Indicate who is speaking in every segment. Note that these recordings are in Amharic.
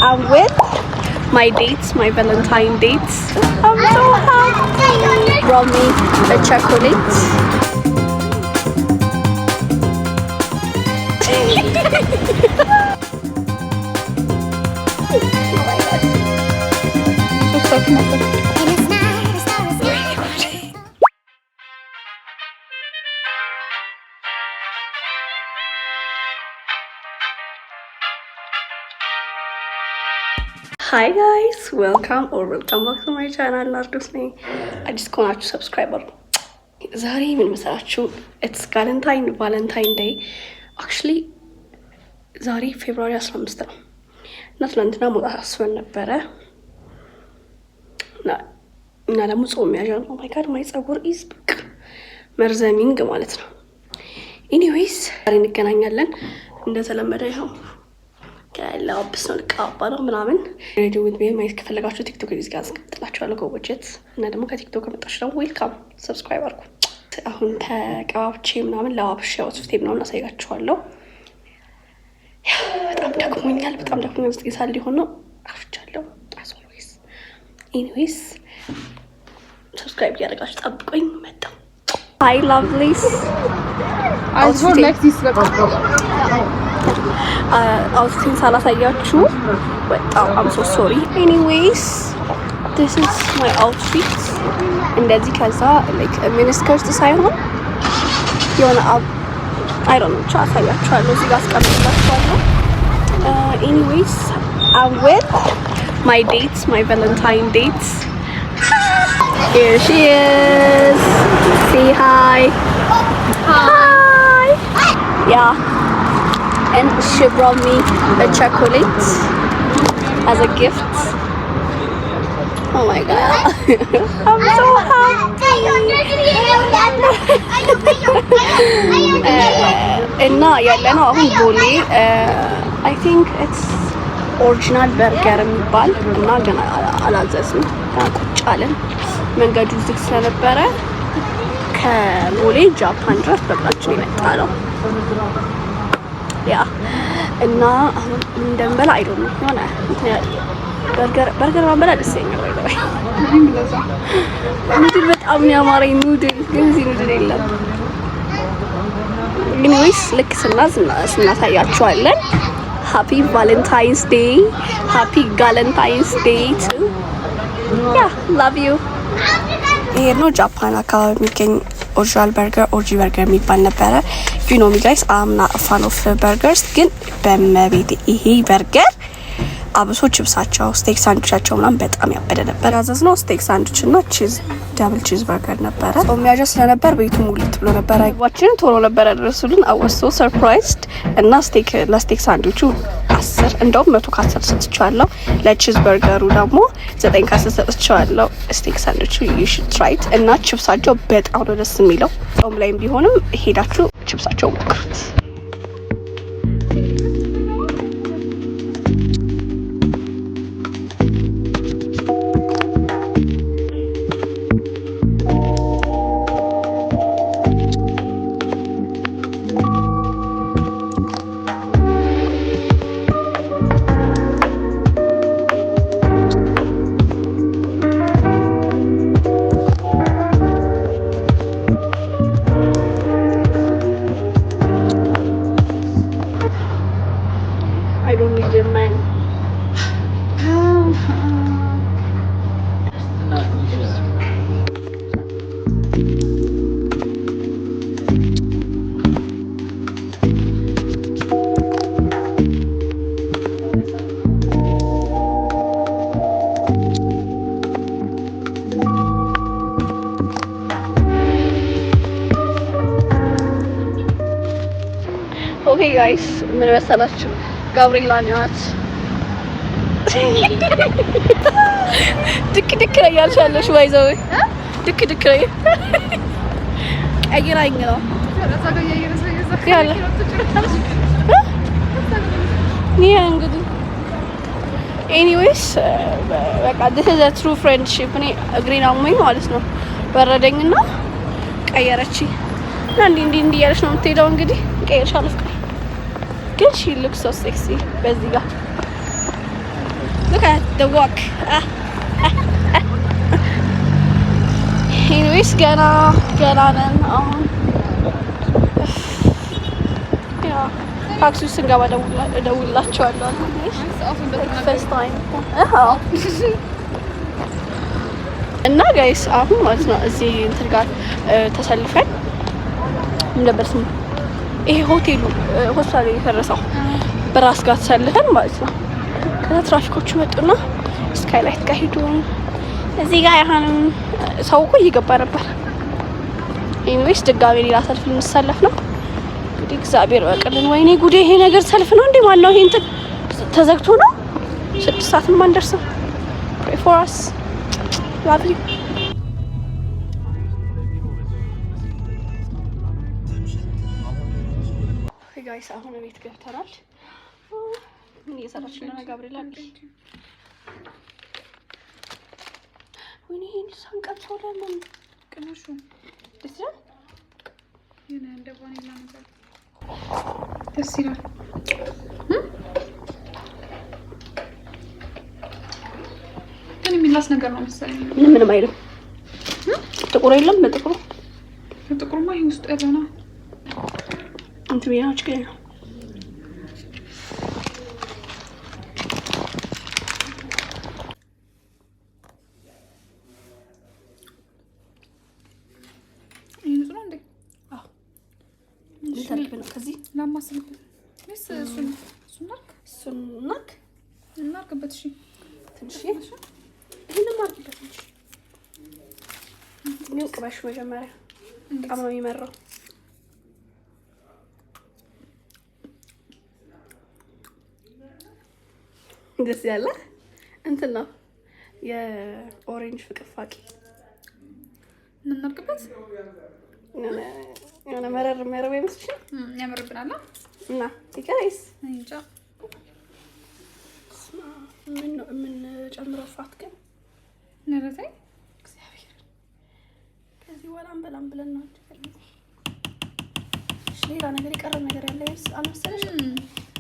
Speaker 1: I'm with my dates, my Valentine dates. I'm so happy. Brought me a chocolate. Hi guys, welcome back to my channel. ናርዶስ ነኝ። አዲስ ከሆናችሁ ሰብስክራይብ አድርጉ። ዛሬ ምን መሰላችሁ? ኢትስ ቫለንታይን ዴይ። አክቹሊ ዛሬ ፌብሩዋሪ 15 ነው እና ትናንትና መውጣት አስበን ነበረ እና ደግሞ ጾም ያዣ ነው። ማይ ጋድ ማይ ጸጉር ኢዝ መርዘሚንግ ማለት ነው። ኤኒዌይስ ዛሬ እንገናኛለን እንደተለመደ ይኸው ከላብስ ነው ልቃባ ነው ምናምን ሬዲዮ ዊዝ ሚ ማይክ ከፈለጋችሁ ቲክቶክ ሪዝ ጋር አስቀምጥላችኋለሁ ጎበጀት እና ደግሞ ከቲክቶክ ከመጣችሁ ደግሞ ዌልካም ሰብስክራይብ አድርጉ። አሁን ተቀባብቼ ምናምን ለዋብሽ አውትፊት ምናምን አሳያችኋለሁ። በጣም ደክሞኛል እስኪሳል ሊሆን ነው አፍቻለሁ። as always anyways ሰብስክራይብ ያደርጋችሁ ጠብቁኝ። መጣሁ hi lovelies አውትፊት ሳላሳያችሁ በጣም I'm so sorry. Anyways this is my outfit. እንደዚህ ከዛ like ሚኒስከርት ሳይሆን የሆነ I don't know አሳያችኋለሁ እዚህ ጋር አስቀምጥላችኋለሁ። Anyways I'm with my dates, my Valentine dates. Here she is. Say hi. Hi. Yeah. And she brought me a chocolate as a gift. Oh my god. I'm so happy. እና ያለነው አሁን ቦሌ I think it's original burger የሚባል እና ገና አላዘዝንም። ቁጭ አለን መንገዱ ዝግ ስለነበረ ከቦሌ ጃፓን ድረስ በእግራችን የመጣ ነው። ያ እና አሁን እንደምበላ አይዶም ሆነ በርገር ማንበላ ደስ ይለኛል። ወይ ኑድል በጣም ነው ያማረኝ። ኑድል ግን እዚህ ኑድል የለም። ኤኒዌይስ ልክ ስናሳያችኋለን። ሃፒ ቫለንታይንስ ዴይ፣ ሃፒ ጋለንታይንስ ዴይ ቱ ያ ላቭ ዩ። ይሄ ነው ጃፓን አካባቢ የሚገኝ ኦሪጂናል በርገር የሚባል ነበረ። ዩ ኖ ሚ ጋይስ አምና ፋን ኦፍ በርገርስ፣ ግን በመቤት ይሄ በርገር አብሶ ችብሳቸው ስቴክ ሳንድዊቻቸው ምናምን በጣም ያበደ ነበር። ያዘዝነው ስቴክ ሳንድዊች እና ቺዝ ዳብል ቺዝ በርገር ነበረ። ጾም ያዣ ስለነበር ቤቱ ሙሉት ብሎ ነበር። አይባችን ቶሎ ነበር ያደረሱልን። አወስቶ ሰርፕራይዝድ እና ለስቴክ ሳንድዊቹ 10 እንደውም 100 ከ10 ሰጥቻለሁ። ለቺዝ በርገሩ ደግሞ 9 ከ10 ሰጥቻለሁ። ስቴክ ሳንድዊቹ you should try it እና ቺፕሳቸው በጣም ነው ደስ የሚለው። ጾም ላይም ቢሆንም ሄዳችሁ ቺፕሳቸው ሞክሩት። I don't need your man. Okay guys, ምን መሰላችሁ? ጋብሪኤላ ናት። ድክ ላይ ያልሻለሽ ባይዘው ድክ ላይ ቀይራኝ ነው ያለ ይሄ እንግዲህ ኤኒዌይስ በቃ this is a true friendship። እኔ እግሬን አሞኝ ማለት ነው በረደኝና ቀየረችኝ እና እንዲህ እያለች ነው የምትሄደው። እንግዲህ ቀይርሻለሁ ግን she looks so sexy በዚህ ጋር look at the walk. Anyways, ገና ነን አሁን። ያው ታክሲ ውስጥ ስንገባ እደውልላቸዋለሁ። ፈርስት ታይም እና ጋይስ አሁን ማለት ነው እዚህ እንትን ጋር ተሰልፈን እንደበር ስም ይሄ ሆቴሉ ሆስፒታል የፈረሰው በራስ ጋር ተሰልፈን ማለት ነው። ከዛ ትራፊኮቹ መጡና ስካይላይት ጋር ሄዱ። እዚህ ጋር ያህንም ሰው እኮ እየገባ ነበር። ኢንዌይስ ድጋሜ ሌላ ሰልፍ ልንሰለፍ ነው እንግዲህ። እግዚአብሔር በቅልን። ወይኔ ጉዴ! ይሄ ነገር ሰልፍ ነው እንዴ? ማነው ይሄ እንትን ተዘግቶ ነው 6 ሰዓትም አንደርስም። pray for us. love you. hey guys አሁን ቤት ገብተናል። ምን እየሰራች ነው ጋብሪኤላ? ወይኔ ይሄን ሳንቀምሰው ለምን ቅመሹ ደስ ይላል። ይሄን እንደ ቫኒላ ነገር ደስ ይላል። ግን የሚላስ ነገር ነው መሰለኝ። ምንም አይልም። ጥቁር የለም። በጥቁርማ ይሄ ውስጥ ያለው ነው እንት ቢያች ግን ከዚህ ላማስልብ እሱ እናርግበት። እሺ ትንሽ ይሄንን ማርግበት እንጂ ነው ቅባሽ መጀመሪያ በጣም ነው የሚመራው። ደስ ያለ እንትን ነው የኦሬንጅ ፍቅፋቂ እናርግበት። የሆነ መረር መረብ ይመስልሽ? ያምርብናል እና ይከራይስ እንጃ ምን ጨምረው ፋት ግን ነረታይ እግዚአብሔር ከዚህ ወላም በላም ብለን ነው እንጂ ሌላ ነገር የቀረ ነገር ያለ አልመሰለሽ?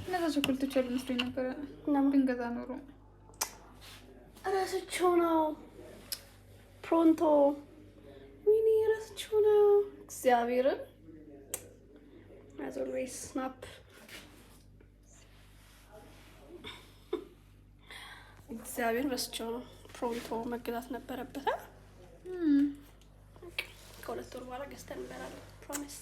Speaker 1: እነዛ ቸኮሌቶች ያሉ መስሎኝ ነበር እና ብንገዛ ኖሮ እራሳቸው ነው ፕሮንቶ ወይኔ እራሳቸው ነው እግዚአብሔርን as always snap እግዚአብሔር በስቸው ነው ፕሮንቶ መገዛት ነበረበት። ከሁለት ወር በኋላ ገዝተን እንበላለን ፕሮሚስ።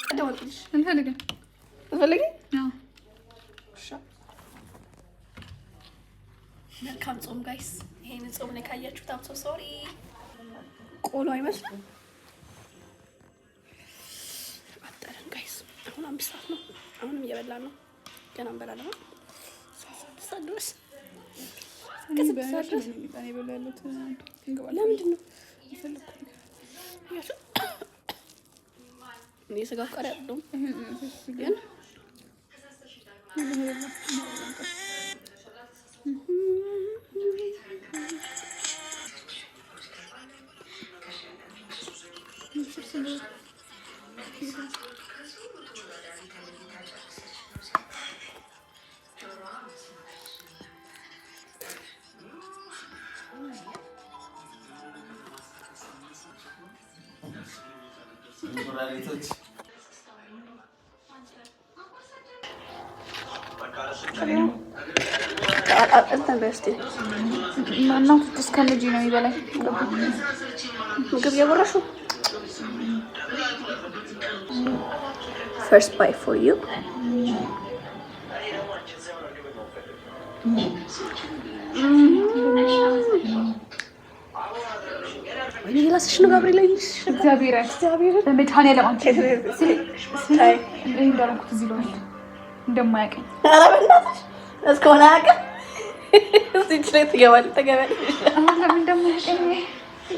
Speaker 1: አደውልልሽ እንፈልገን አዎ መልካም ጾም ጋይስ። ይሄን ጾም ነው ካያችሁት አም ሶ ሶሪ። ቆሎ አይመስልም አጠረን ጋይስ። አሁን 5 ሰዓት ነው። አሁንም እየበላን ነው። ገና እንበላለን። ሳድርስ ከስድስት እኔ በላሉት ለምንድን ነው የፈለኩት? እኔ ስጋ አፍቃሪ አይደለሁም ግን ማነው እስከ ልጅ ነው የሚበላኝ ምግብ እያጎረሹ first bite for you ወይኔ ላስሽ ነው ጋብሪኤላ ይልሽ እግዚአብሔር በመድኃኒዓለም አንቺ ስታይ እንዳልኩት እዚህ ነው እንደማያውቀኝ ኧረ በእናትሽ እስከሆነ አያውቅም። እዚህ ላይ ትገባለች ለምን እንደማያውቀኝ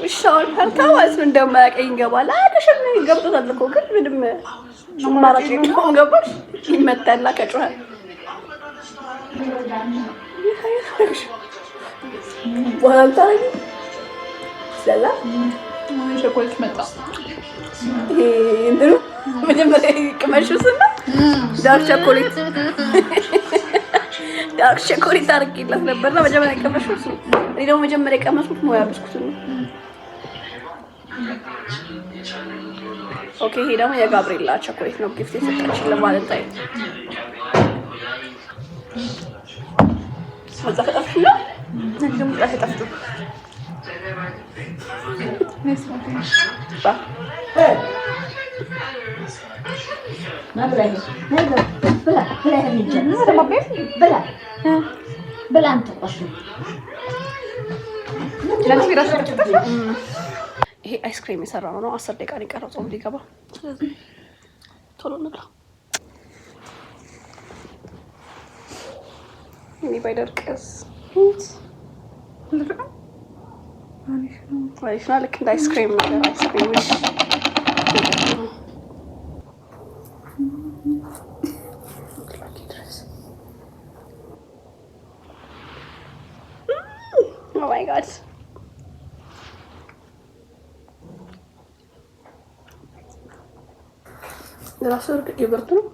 Speaker 1: ውሻውን ፈርታ ማለት ነው እንደማያውቀኝ ይገባል። አያውቅሽም ገብቶታል እኮ ግን ምንም አማራጭ የለውም። ገባሽ ይመታላ ከጮኸ ወንታ ሰላም ሸኮልሽ መጣ እንትኑ መጀመሪያ ቅመሹስና ዳርክ ቸኮሌት ዳርክ ቸኮሌት አድርጌላት ነበርና መጀመሪያ የቀመሽው እሱ እኔ ደግሞ መጀመሪያ የቀመስኩት ሞያ ብስኩት ነው። ኦኬ ይሄ ደግሞ የጋብሪኤላ ቸኮሌት ነው ጊፍት የሰጠችኝ ለቫለንታይን። መዛፈጣሽ ነው እንደም ጣፈጣፍቱ ይሄ አይስክሪም የሰራው ነው። 10 ደቂቃ የቀረው ጾም ሊገባ ስለዚህ ቶሎ እንብላ። እኔ ባይደርቅስ አሪፍ ነው። ልክ እንደ አይስክሪም ነገር አይስክሪም ኦ ማይ ጋድ ራሱ እርግጥ ይበርቱ ነው።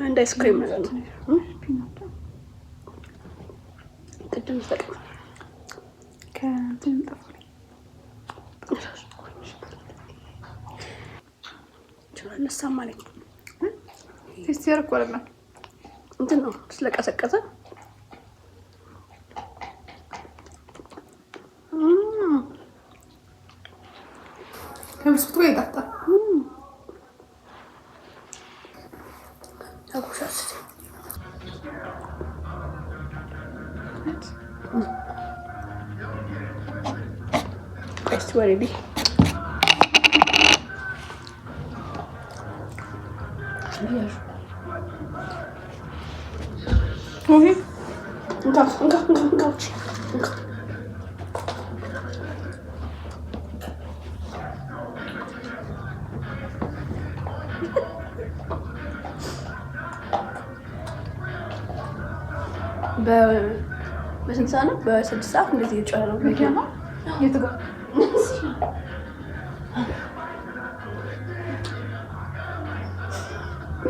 Speaker 1: እንደ አይስክሪም ነገር ነው። ቅድም ተጠቅመን ከእንትን ጠፋኝ ነሳማለኝ እስቲ ያርቆለና እንትን ነው ስለቀሰቀሰ ከብስኩት ጋር ይጣፍጣል። አጉሻስ እስቲ ወሬዲ ኦኬ እንካ በስንት ሰዓት ነው? በ6 ሰዓት እንደዚህ እየጮኸ ነው መኪና የት ጋር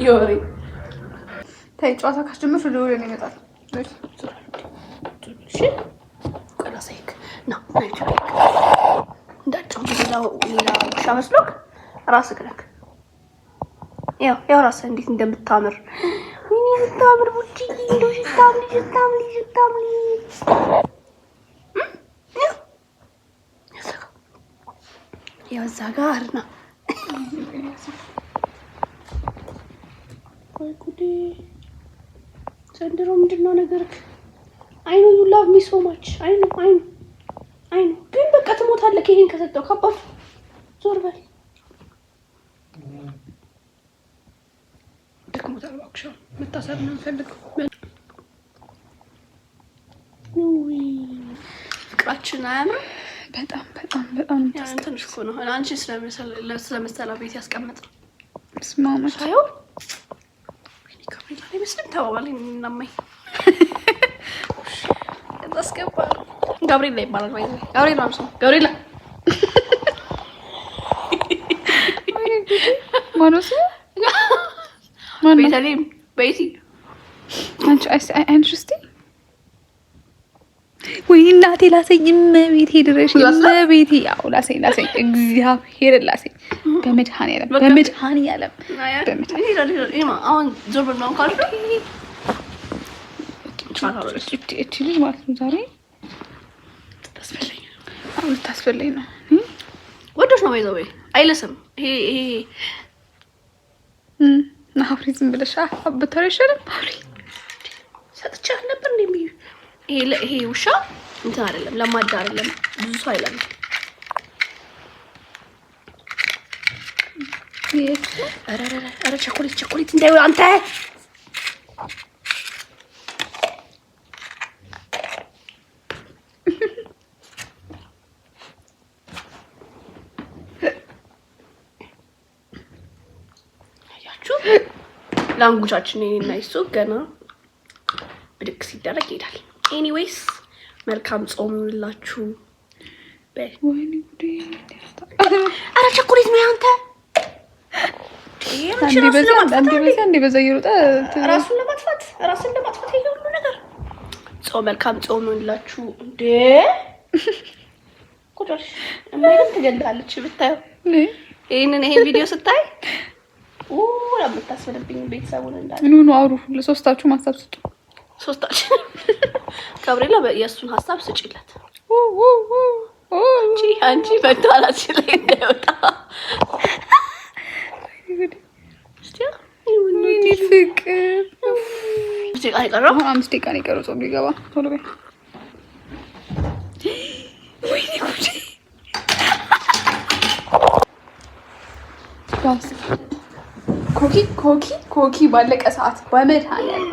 Speaker 1: ዮሪ ታይ ጨዋታ ካስጀመርሽ ወደ ወሬ ነው ይመጣል። እሺ ቀላሳይክ ነው ናይት እንዳጨው ሌላ ውሻ መስሎክ ራስህ ነክ ያው ራስህ እንዴት እንደምታምር ስታምር ቡጪ እንደው ስታምሪ ያው እዛ ጋር ነው። ወይ ጉዴ ዘንድሮ ምንድን ነው ነገርክ? አይ ኖ ዩ ላቭ ሚ ሶ ማች አይ ኖ ግን በቃ ትሞታለህ ይሄን ከሰጠው ከባድ ዞር በል ደክሞታል እባክሽ መታሰር ነው የምፈልገው። ፍቅራችን አያምርም? በጣም ትንሽ እኮ ነው። አንቺ ስለመሰላ ቤት ያስቀምጥ ስማማች አዩ ጋብሪኤላ ይመስል ተባባለኝ እናማኝ አስገባ ጋብሪኤላ ይባላል ወይ ጋብሪኤላ ነው ጋብሪኤላ ማኖስ ቤተልሔም ቤቲ አንቺ እስቲ ወይ እናቴ ላሰኝም ቤቴ ድረሽ ቤቴ ያው ላሰኝ እግዚአብሔር ላሰኝ በመድኃኒዓለም አሁን ዞር ብለው ካልኩ እቺ ልጅ ማለት ነው ዛሬ ታስፈልኝ ነው ወዶሽ ነው ባይዘው አይለስም ይሄ ናፍሪ ዝም ብለሽ አብተረሽልም አውሪ ሰጥቻ ነበር እንዴ ይሄ ውሻ እንትን አይደለም ለማዳ አይደለም ብዙ ሰው አይለም አረ ቸኮሌት እንዳይወጣ አንተ ላንጉቻችን እኔና እሱ ገና ብድቅ ሲደረግ ይሄዳል። ኤኒዌይስ መልካም ጾም ይሁንላችሁ።
Speaker 2: ወይኔ ጉዴ!
Speaker 1: አረ ቸኮሌት ነው ያንተ።
Speaker 2: አንዴ በዛ እየሮጠ
Speaker 1: ራሱን ለማጥፋት ይሄ ነገር ጾም መልካም ጾም ነው እንላችሁ እንዴ። ቁጭሽ እማይም ትገላለች ብታዩ ይሄ ቪዲዮ ስታይ ለምታስፈልብኝ ቤተሰቡን እንዳለ
Speaker 2: ኑ አውሩ። ለሶስታችሁ ሀሳብ ስጡ።
Speaker 1: ሶስታችሁ ካብሬላ የእሱን ሀሳብ ስጪለት። አንቺ በጣላች ላይ እንደወጣ
Speaker 2: ፍቅር 5 ደቂቃ ነው የቀረው ጾም ሊገባ። ቶሎ በይ። ወይኔ ጉዴ! ኮኪ ባለቀ ሰዓት በመድኃኒዓለም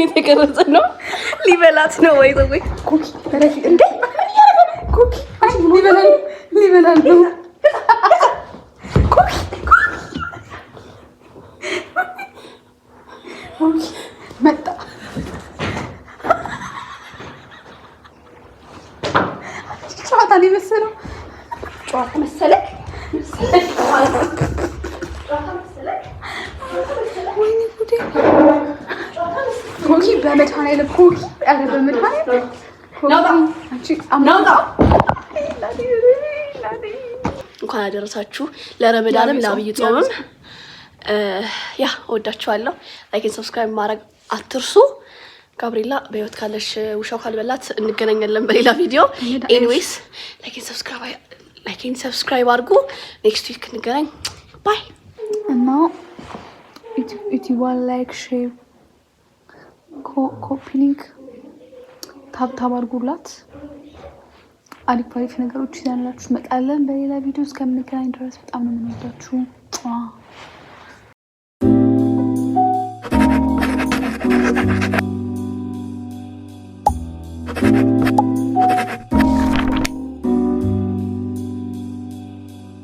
Speaker 1: የተቀረጸ ነው። ሊበላት ነው ወይ ወይ
Speaker 2: ኮኪ በረፊ እንዴ ኮኪ ሊበላል ነው። ኮኪ መጣ። ጨዋታ ነው የመሰለው።
Speaker 1: ጨዋታ መሰለክ?
Speaker 2: ወይኔ ጉዴ! ኮኪ በመድኃኒዓለም ኮኪ ኧረ በመድኃኒዓለም
Speaker 1: እንኳን አደረሳችሁ ለረመዳንም ለአብይ ጾምም። ያ እወዳችኋለሁ። ላይክ ሰብስክራይብ ማድረግ አትርሱ። ጋብሪላ በህይወት ካለሽ ውሻው ካልበላት እንገናኛለን በሌላ ቪዲዮ። ኤኒዌይስ ላይክ ሰብስክራይብ አድርጉ። ኔክስት ዊክ እንገናኝ። ባይ
Speaker 2: እና ኢቲዋን ላይክ ሼር ኮፒ ሊንክ ታብታብ አድርጉላት። አሪፍ ነገሮች ይዘንላችሁ እንመጣለን በሌላ ቪዲዮ። እስከምንገናኝ ድረስ በጣም ነው የምንወዳችሁ።